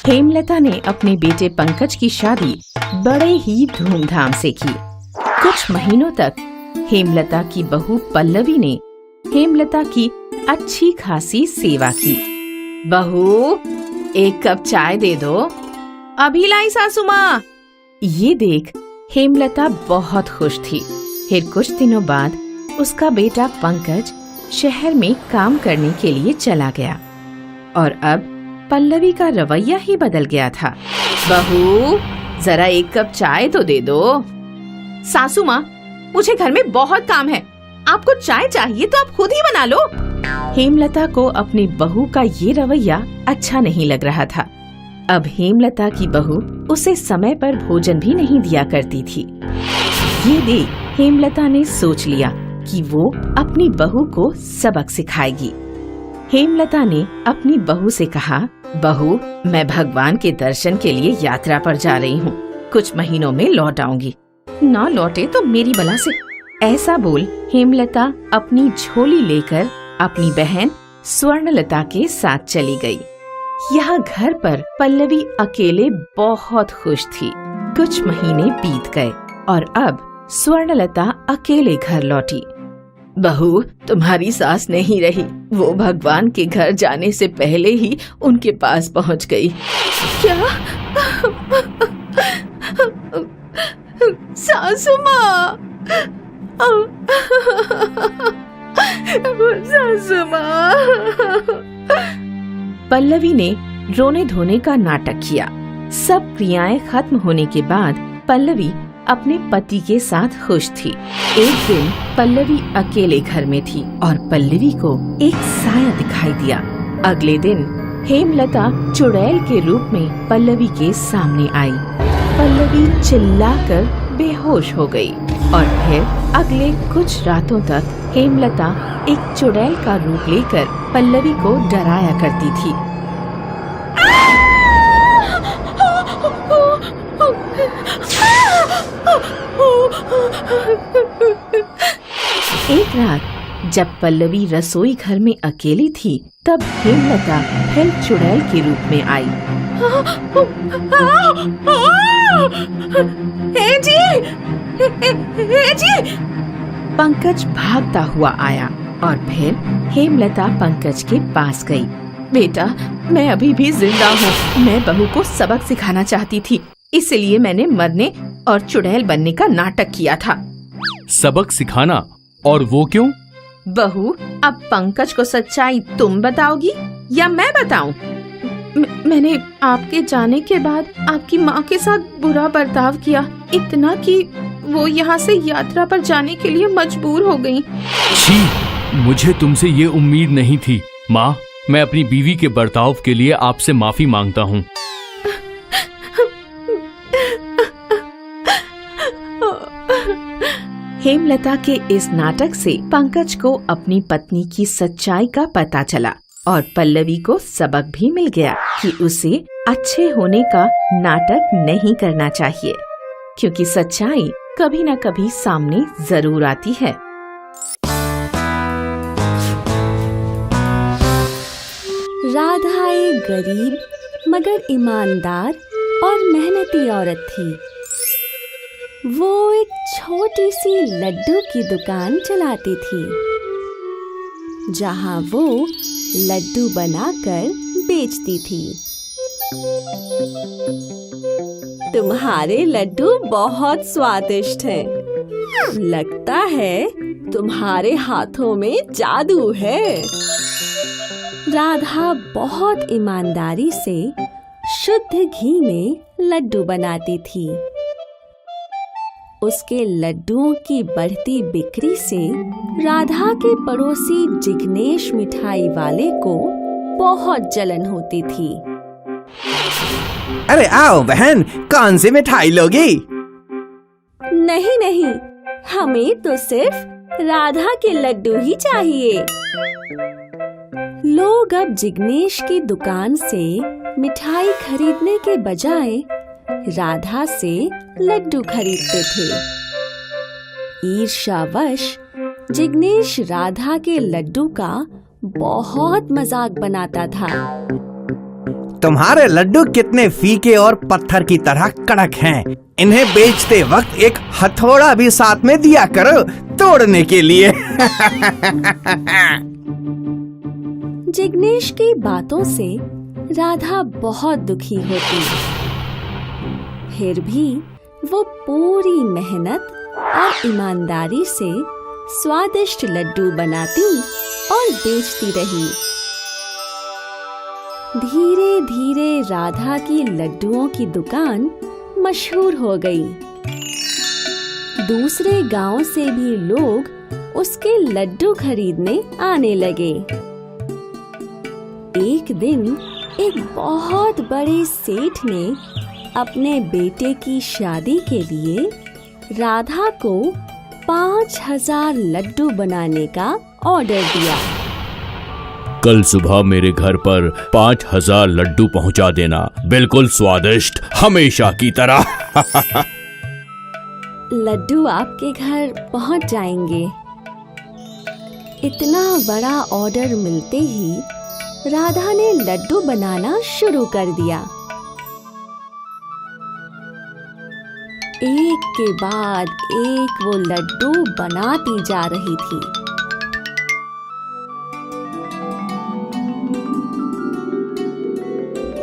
हेमलता ने अपने बेटे पंकज की शादी बड़े ही धूमधाम से की। कुछ महीनों तक हेमलता की बहू पल्लवी ने हेमलता की अच्छी खासी सेवा की। बहू, एक कप चाय दे दो। अभी लाई सासू माँ। ये देख हेमलता बहुत खुश थी। फिर कुछ दिनों बाद उसका बेटा पंकज शहर में काम करने के लिए चला गया और अब पल्लवी का रवैया ही बदल गया था। बहू, जरा एक कप चाय तो दे दो। सासू माँ, मुझे घर में बहुत काम है। आपको चाय चाहिए तो आप खुद ही बना लो। हेमलता को अपनी बहू का ये रवैया अच्छा नहीं लग रहा था। अब हेमलता की बहू उसे समय पर भोजन भी नहीं दिया करती थी। ये देख हेमलता ने सोच लिया कि वो अपनी बहू को सबक सिखाएगी। हेमलता ने अपनी बहू से कहा, बहू, मैं भगवान के दर्शन के लिए यात्रा पर जा रही हूँ। कुछ महीनों में लौट आऊंगी। ना लौटे तो मेरी बला से। ऐसा बोल हेमलता अपनी झोली लेकर अपनी बहन स्वर्णलता के साथ चली गई। यहाँ घर पर पल्लवी अकेले बहुत खुश थी। कुछ महीने बीत गए और अब स्वर्णलता अकेले घर लौटी। बहू, तुम्हारी सास नहीं रही। वो भगवान के घर जाने से पहले ही उनके पास पहुंच गई। क्या? सासू माँ, सासू माँ। पल्लवी ने रोने धोने का नाटक किया। सब क्रियाएं खत्म होने के बाद पल्लवी अपने पति के साथ खुश थी। एक दिन पल्लवी अकेले घर में थी और पल्लवी को एक साया दिखाई दिया। अगले दिन हेमलता चुड़ैल के रूप में पल्लवी के सामने आई। पल्लवी चिल्लाकर बेहोश हो गई और फिर अगले कुछ रातों तक हेमलता एक चुड़ैल का रूप लेकर पल्लवी को डराया करती थी। एक रात जब पल्लवी रसोई घर में अकेली थी, तब हेमलता फिर चुड़ैल के रूप में आई। हे जी! हे जी! पंकज भागता हुआ आया और फिर हेमलता पंकज के पास गई। बेटा, मैं अभी भी जिंदा हूँ। मैं बहू को सबक सिखाना चाहती थी, इसलिए मैंने मरने और चुड़ैल बनने का नाटक किया था। सबक सिखाना? और वो क्यों? बहू, अब पंकज को सच्चाई तुम बताओगी या मैं बताऊं? मैंने आपके जाने के बाद आपकी माँ के साथ बुरा बर्ताव किया, इतना कि वो यहाँ से यात्रा पर जाने के लिए मजबूर हो गयी। छी, मुझे तुमसे ये उम्मीद नहीं थी। माँ, मैं अपनी बीवी के बर्ताव के लिए आपसे माफी मांगता हूँ। हेमलता के इस नाटक से पंकज को अपनी पत्नी की सच्चाई का पता चला और पल्लवी को सबक भी मिल गया कि उसे अच्छे होने का नाटक नहीं करना चाहिए, क्योंकि सच्चाई कभी न कभी सामने जरूर आती है। राधा एक गरीब मगर ईमानदार और मेहनती औरत थी। वो एक छोटी सी लड्डू की दुकान चलाती थी, जहां वो लड्डू बनाकर बेचती थी। तुम्हारे लड्डू बहुत स्वादिष्ट हैं। लगता है तुम्हारे हाथों में जादू है। राधा बहुत ईमानदारी से शुद्ध घी में लड्डू बनाती थी। उसके लड्डुओं की बढ़ती बिक्री से राधा के पड़ोसी जिग्नेश मिठाई वाले को बहुत जलन होती थी। अरे आओ बहन, कौन सी मिठाई लोगी? नहीं नहीं, हमें तो सिर्फ राधा के लड्डू ही चाहिए। लोग अब जिग्नेश की दुकान से मिठाई खरीदने के बजाय राधा से लड्डू खरीदते थे। ईर्ष्यावश जिग्नेश राधा के लड्डू का बहुत मजाक बनाता था। तुम्हारे लड्डू कितने फीके और पत्थर की तरह कड़क हैं। इन्हें बेचते वक्त एक हथौड़ा भी साथ में दिया करो तोड़ने के लिए। जिग्नेश की बातों से राधा बहुत दुखी होती, फिर भी वो पूरी मेहनत और ईमानदारी से स्वादिष्ट लड्डू बनाती और बेचती रही। धीरे धीरे राधा की लड्डुओं की दुकान मशहूर हो गई। दूसरे गांव से भी लोग उसके लड्डू खरीदने आने लगे। एक दिन एक बहुत बड़े सेठ ने अपने बेटे की शादी के लिए राधा को 5000 लड्डू बनाने का ऑर्डर दिया। कल सुबह मेरे घर पर 5000 लड्डू पहुंचा देना, बिल्कुल स्वादिष्ट, हमेशा की तरह। लड्डू आपके घर पहुंच जाएंगे। इतना बड़ा ऑर्डर मिलते ही राधा ने लड्डू बनाना शुरू कर दिया। एक के बाद एक वो लड्डू बनाती जा रही थी।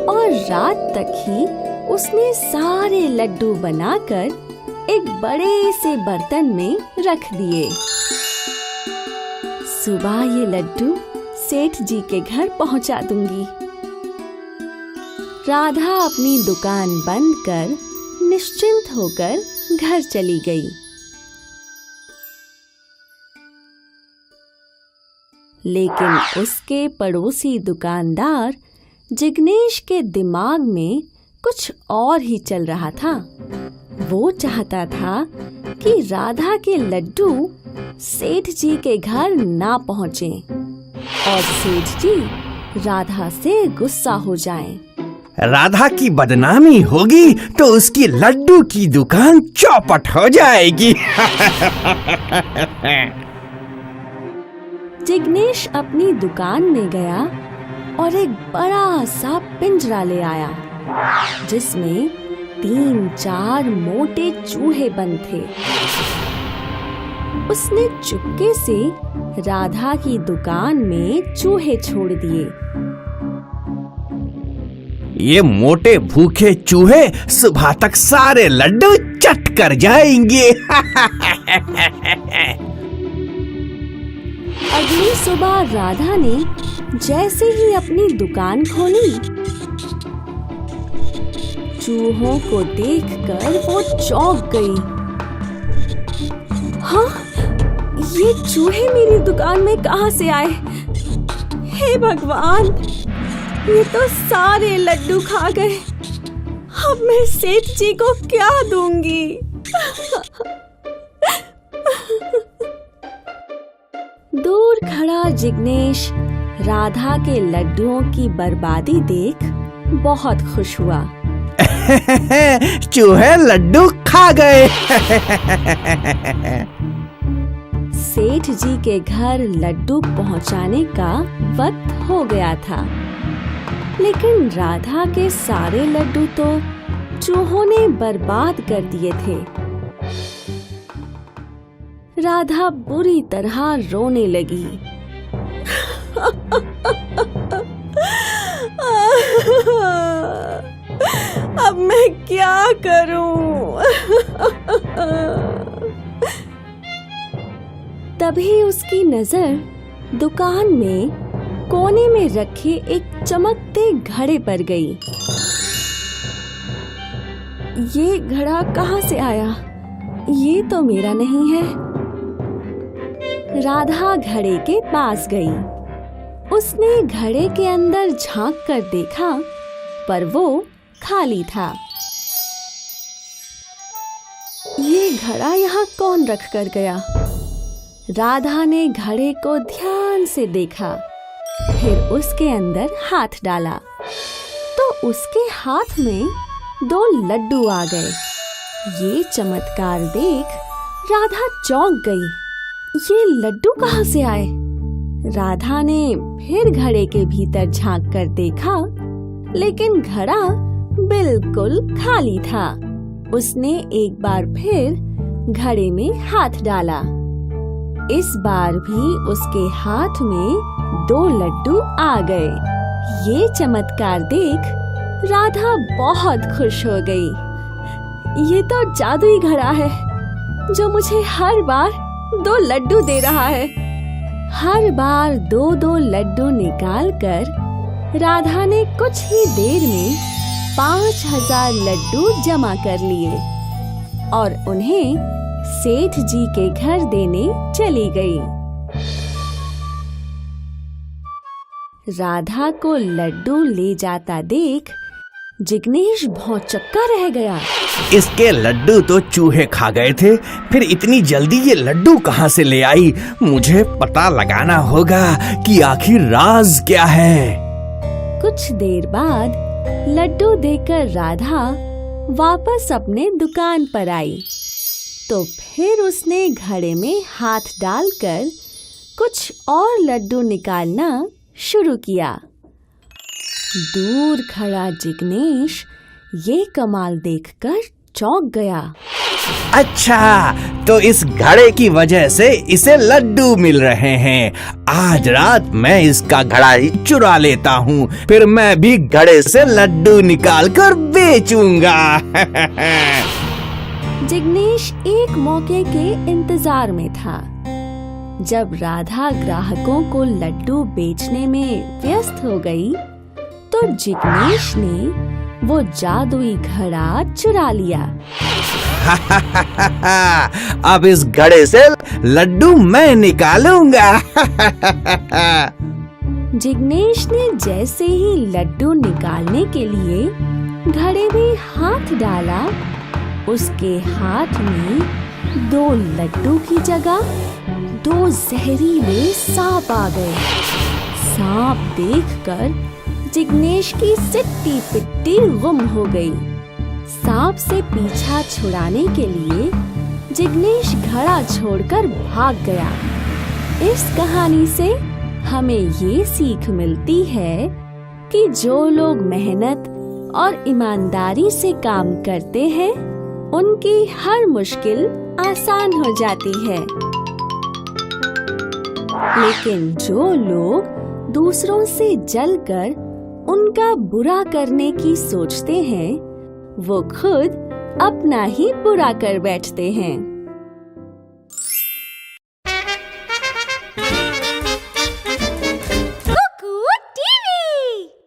और रात तक ही उसने सारे लड्डू बनाकर एक बड़े से बर्तन में रख दिए। सुबह ये लड्डू सेठ जी के घर पहुंचा दूंगी। राधा अपनी दुकान बंद कर निश्चिंत होकर घर चली गई। लेकिन उसके पड़ोसी दुकानदार जिग्नेश के दिमाग में कुछ और ही चल रहा था। वो चाहता था कि राधा के लड्डू सेठ जी के घर ना पहुंचे और सेठ जी राधा से गुस्सा हो जाएं। राधा की बदनामी होगी तो उसकी लड्डू की दुकान चौपट हो जाएगी। जिग्नेश अपनी दुकान में गया और एक बड़ा सा पिंजरा ले आया जिसमें 3-4 मोटे चूहे बंद थे। उसने चुपके से राधा की दुकान में चूहे छोड़ दिए। ये मोटे भूखे चूहे सुबह तक सारे लड्डू चट कर जाएंगे। अगली सुबह राधा ने जैसे ही अपनी दुकान खोली, चूहों को देखकर वो चौंक गई। हाँ, ये चूहे मेरी दुकान में कहाँ से आए? हे भगवान, ये तो सारे लड्डू खा गए। अब मैं सेठ जी को क्या दूंगी? दूर खड़ा जिग्नेश राधा के लड्डुओं की बर्बादी देख बहुत खुश हुआ। चूहे लड्डू खा गए। सेठ जी के घर लड्डू पहुंचाने का वक्त हो गया था, लेकिन राधा के सारे लड्डू तो चूहों ने बर्बाद कर दिए थे। राधा बुरी तरह रोने लगी। अब मैं क्या करूं? तभी उसकी नजर दुकान में कोने में रखे एक चमकते घड़े पर गई। ये घड़ा कहाँ से आया? ये तो मेरा नहीं है। राधा घड़े के पास गई। उसने घड़े के अंदर झांक कर देखा, पर वो खाली था। ये घड़ा यहाँ कौन रख कर गया? राधा ने घड़े को ध्यान से देखा, फिर उसके अंदर हाथ डाला तो उसके हाथ में 2 लड्डू आ गए। ये चमत्कार देख राधा चौंक गई। ये लड्डू कहाँ से आए? राधा ने फिर घड़े के भीतर झांक कर देखा। लेकिन घड़ा बिल्कुल खाली था। उसने एक बार फिर घड़े में हाथ डाला। इस बार भी उसके हाथ में 2 लड्डू आ गए। ये चमत्कार देख राधा बहुत खुश हो गई। ये तो जादुई घड़ा है जो मुझे हर बार 2 लड्डू दे रहा है। हर बार 2-2 लड्डू निकालकर राधा ने कुछ ही देर में 5000 लड्डू जमा कर लिए और उन्हें सेठ जी के घर देने चली गई। राधा को लड्डू ले जाता देख जिग्नेश भौंचक्का रह गया। इसके लड्डू तो चूहे खा गए थे, फिर इतनी जल्दी ये लड्डू कहाँ से ले आई? मुझे पता लगाना होगा कि आखिर राज क्या है। कुछ देर बाद लड्डू देकर राधा वापस अपने दुकान पर आई तो फिर उसने घड़े में हाथ डालकर कुछ और लड्डू निकालना शुरू किया। दूर खड़ा जिग्नेश ये कमाल देखकर चौंक गया। अच्छा, तो इस घड़े की वजह से इसे लड्डू मिल रहे हैं। आज रात मैं इसका घड़ा ही चुरा लेता हूँ, फिर मैं भी घड़े से लड्डू निकाल कर बेचूंगा। जिग्नेश एक मौके के इंतजार में था। जब राधा ग्राहकों को लड्डू बेचने में व्यस्त हो गई, तो जिग्नेश ने वो जादुई घड़ा चुरा लिया। अब इस घड़े से लड्डू मैं निकालूंगा। जिग्नेश ने जैसे ही लड्डू निकालने के लिए घड़े में हाथ डाला, उसके हाथ में 2 लड्डू की जगह 2 जहरीले सांप आ गए। सांप देखकर जिग्नेश की सिट्टी पिट्टी गुम हो गई। सांप से पीछा छुड़ाने के लिए जिग्नेश घड़ा छोड़कर भाग गया। इस कहानी से हमें ये सीख मिलती है कि जो लोग मेहनत और ईमानदारी से काम करते हैं, उनकी हर मुश्किल आसान हो जाती है। लेकिन जो लोग दूसरों से जलकर उनका बुरा करने की सोचते हैं, वो खुद अपना ही बुरा कर बैठते हैं।